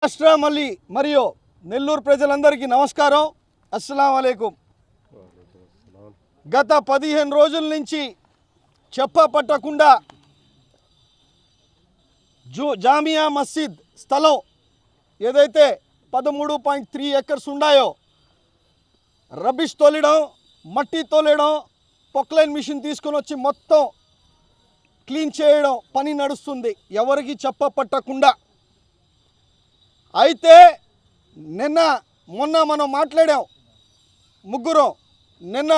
రాష్ట్రమల్లి మరియు నెల్లూరు ప్రజలందరికీ నమస్కారం. అస్సలాము అలైకుం. గత 15 రోజుల నుంచి చెప్పపట్టకుండా జామియా మస్జిద్ స్థలం ఏదైతే 13.3 ఎకర్స్ ఉన్నాయో రబిష్ తోలడం, మట్టి తోలడం, పొక్లైన్ మిషన్ తీసుకొని వచ్చి మొత్తం క్లీన్ చేయడం పని నడుస్తుంది ఎవరికి చెప్పపట్టకుండా. అయితే మొన్న మనం మాట్లాడాం ముగ్గురం. నిన్న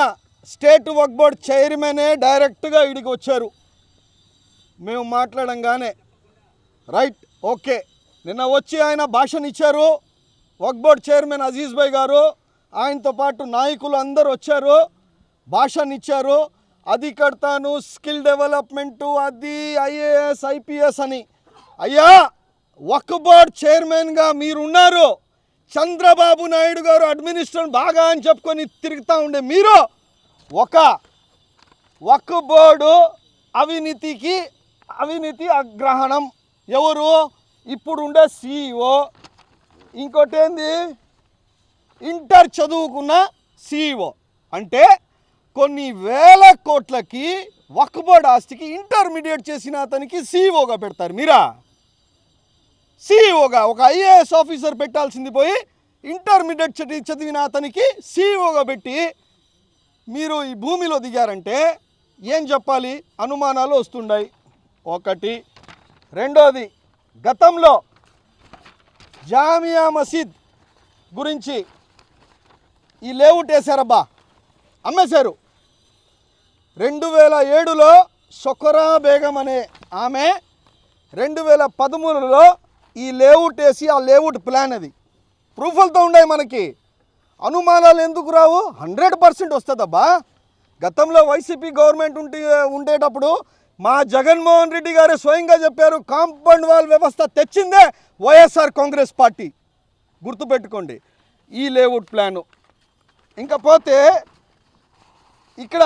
స్టేట్ వక్ఫ్ బోర్డ్ చైర్మనే డైరెక్ట్గా ఇడికి వచ్చారు. మేము మాట్లాడంగానే రైట్ ఓకే నిన్న వచ్చి ఆయన భాషనిచ్చారు. వక్ఫ్ బోర్డ్ చైర్మన్ అజీజ్ భాయ్ గారు ఆయనతో పాటు నాయకులు అందరూ వచ్చారు, భాషనిచ్చారు. అది కడతాను, స్కిల్ డెవలప్మెంటు, అది ఐఏఎస్ ఐపీఎస్ అని. అయ్యా వక్ఫ్ బోర్డ్ చైర్మన్గా మీరున్నారు, చంద్రబాబు నాయుడు గారు అడ్మినిస్ట్రేషన్ బాగా అని చెప్పుకొని తిరుగుతూ ఉండే మీరు ఒక వక్ఫ్ బోర్డు అవినీతి అగ్రహణం. ఎవరు ఇప్పుడు ఉండే సిఇఓ, ఇంకోటి ఏంది ఇంటర్ చదువుకున్న సిఇఓ. అంటే కొన్ని వేల కోట్లకి వక్ఫ్ బోర్డ్ ఆస్తికి ఇంటర్మీడియట్ చేసిన అతనికి సిఇఓగా పెడతారు మీరా? సిఇఓగా ఒక ఐఏఎస్ ఆఫీసర్ పెట్టాల్సింది పోయి ఇంటర్మీడియట్ చదివిన అతనికి సిఇఓగా పెట్టి మీరు ఈ భూమిలో దిగారంటే ఏం చెప్పాలి? అనుమానాలు వస్తున్నాయి ఒకటి. రెండోది, గతంలో జామియా మసీద్ గురించి ఈ లేఅవుట్ వేశారబ్బా, అమ్మేశారు. 2007లో షొకరా బేగం అనే ఆమె 2013లో ఈ లేఅవుట్ వేసి ఆ లేఅవుట్ ప్లాన్ అది ప్రూఫ్లతో ఉన్నాయి. మనకి అనుమానాలు ఎందుకు రావు? 100% వస్తుందబ్బా. గతంలో వైసీపీ గవర్నమెంట్ ఉండేటప్పుడు మా జగన్మోహన్ రెడ్డి గారే స్వయంగా చెప్పారు, కాంపౌండ్ వాల్ వ్యవస్థ తెచ్చిందే వైఎస్ఆర్ కాంగ్రెస్ పార్టీ. గుర్తుపెట్టుకోండి ఈ లేఅవుట్ ప్లాను. ఇంకపోతే ఇక్కడ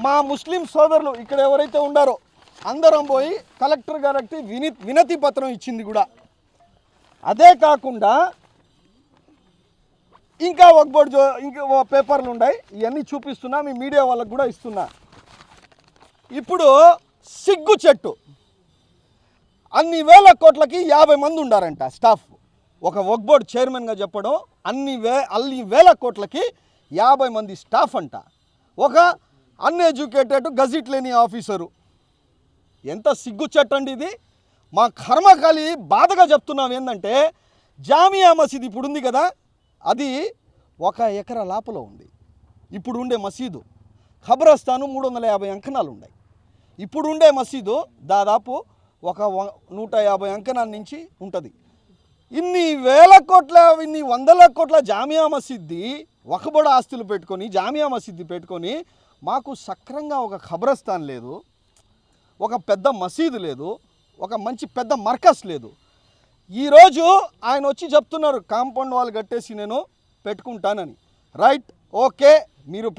మా ముస్లిం సోదరులు ఇక్కడ ఎవరైతే ఉండారో అందరం పోయి కలెక్టర్ గారికి వినతి పత్రం ఇచ్చింది కూడా. అదే కాకుండా ఇంకా వక్ఫ్ బోర్డు ఇంకా పేపర్లు ఉన్నాయి, ఇవన్నీ చూపిస్తున్నా, మీ మీడియా వాళ్ళకు కూడా ఇస్తున్నా. ఇప్పుడు సిగ్గు చెట్టు అన్ని వేల కోట్లకి 50 మంది ఉండారంట స్టాఫ్. ఒక వక్ఫ్ బోర్డు చైర్మన్గా చెప్పడం అన్ని వేల కోట్లకి 50 మంది స్టాఫ్ అంట. ఒక అన్ఎడ్యుకేటెడ్ గజిట్ లేని ఆఫీసరు. ఎంత సిగ్గు చెట్టండి ఇది. మా కర్మకాలి బాధగా చెప్తున్నాం ఏంటంటే జామియా మసీద్ ఇప్పుడు ఉంది కదా, అది 1 ఎకరా లోపల ఉంది. ఇప్పుడు ఉండే మసీదు ఖబరస్థాను 350 అంకణాలు ఉన్నాయి. ఇప్పుడు ఉండే మసీదు దాదాపు ఒక 150 అంకణాల నుంచి ఉంటుంది. ఇన్ని వేల కోట్ల ఇన్ని వందల కోట్ల జామియా మసీద్ది వక్ఫ్ బోర్డు ఆస్తులు పెట్టుకొని జామియా మసీద్ది పెట్టుకొని మాకు సక్రంగా ఒక ఖబరస్థాన్ లేదు, ఒక పెద్ద మసీదు లేదు, ఒక మంచి పెద్ద మర్కస్ లేదు. ఈరోజు ఆయన వచ్చి చెప్తున్నారు కాంపౌండ్ వాల్ కట్టేసి నేను పెట్టుకుంటానని. రైట్ ఓకే, మీరు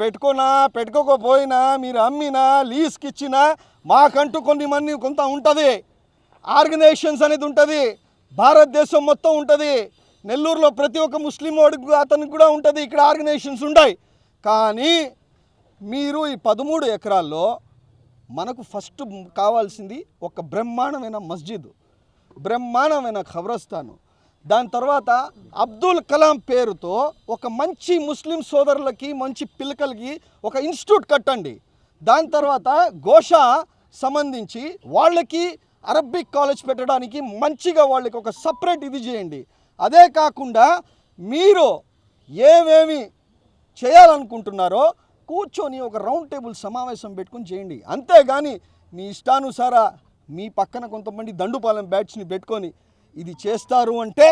పెట్టుకోకపోయినా, మీరు అమ్మినా, లీజ్కి ఇచ్చినా మాకంటూ కొంత ఉంటుంది, ఆర్గనైజేషన్స్ అనేది ఉంటుంది, భారతదేశం మొత్తం ఉంటుంది. నెల్లూరులో ప్రతి ఒక్క ముస్లిం వాడికి అతనికి కూడా ఉంటుంది, ఇక్కడ ఆర్గనైజేషన్స్ ఉంటాయి. కానీ మీరు ఈ 13 ఎకరాల్లో మనకు ఫస్ట్ కావాల్సింది ఒక బ్రహ్మాండమైన మస్జిద్, బ్రహ్మాండమైన ఖబరస్థాను. దాని తర్వాత అబ్దుల్ కలాం పేరుతో ఒక మంచి ముస్లిం సోదరులకి, మంచి పిల్లకలకి ఒక ఇన్స్టిట్యూట్ కట్టండి. దాని తర్వాత గోషా సంబంధించి వాళ్ళకి అరబిక్ కాలేజ్ పెట్టడానికి మంచిగా వాళ్ళకి ఒక సపరేట్ ఇది చేయండి. అదే కాకుండా మీరు ఏమేమి చేయాలనుకుంటున్నారో కూర్చొని ఒక రౌండ్ టేబుల్ సమావేశం పెట్టుకుని చేయండి. అంతేగాని మీ ఇష్టానుసార మీ పక్కన కొంతమంది దండుపాలెం బ్యాచ్ని పెట్టుకొని ఇది చేస్తారు అంటే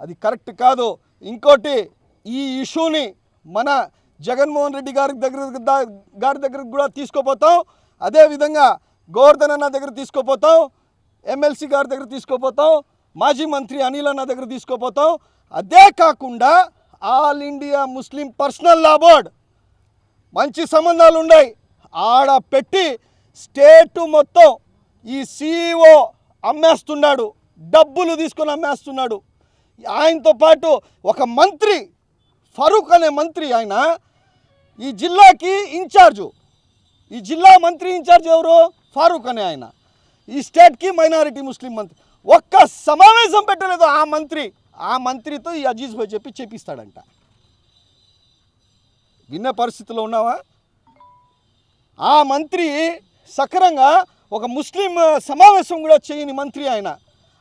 అది కరెక్ట్ కాదు. ఇంకోటి, ఈ ఇష్యూని మన జగన్మోహన్ రెడ్డి గారి దగ్గరికి కూడా తీసుకోపోతాం, అదేవిధంగా గోవర్ధన్ అన్న దగ్గర తీసుకోపోతాం, ఎమ్మెల్సీ గారి దగ్గర తీసుకోపోతాం, మాజీ మంత్రి అనిల్ అన్న దగ్గర తీసుకోపోతాం. అదే కాకుండా ఆల్ ఇండియా ముస్లిం పర్సనల్ లా బోర్డ్ మంచి సంబంధాలు ఉన్నాయి, ఆడ పెట్టి స్టేట్ మొత్తం ఈ సిఇఓ అమ్మేస్తున్నాడు, డబ్బులు తీసుకొని అమ్మేస్తున్నాడు. ఆయనతో పాటు ఒక మంత్రి ఫరూక్ అనే మంత్రి, ఆయన ఈ జిల్లాకి ఇన్ఛార్జు, ఈ జిల్లా మంత్రి ఇన్ఛార్జ్ ఎవరు? ఫారూక్ అనే ఆయన. ఈ స్టేట్కి మైనారిటీ ముస్లిం మంత్రి. ఒక్క సమావేశం పెట్టలేదు ఆ మంత్రి. ఆ మంత్రితో ఈ అజీజ్ భాయ్ చెప్పిస్తాడంట. విన్న పరిస్థితిలో ఉన్నావా? ఆ మంత్రి సక్రంగా ఒక ముస్లిం సమావేశం కూడా చేయని మంత్రి ఆయన.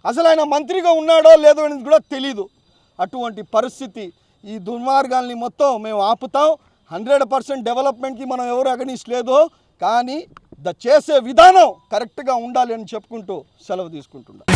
అసలు ఆయన మంత్రిగా ఉన్నాడో లేదో అనేది కూడా తెలీదు. అటువంటి పరిస్థితి. ఈ దుర్మార్గాల్ని మొత్తం మేము ఆపుతాం. 100% డెవలప్మెంట్కి మనం ఎవరు అగనిస్ట్ లేదు, కానీ చేసే విధానం కరెక్ట్గా ఉండాలి అని చెప్పుకుంటూ సెలవు తీసుకుంటున్నాం.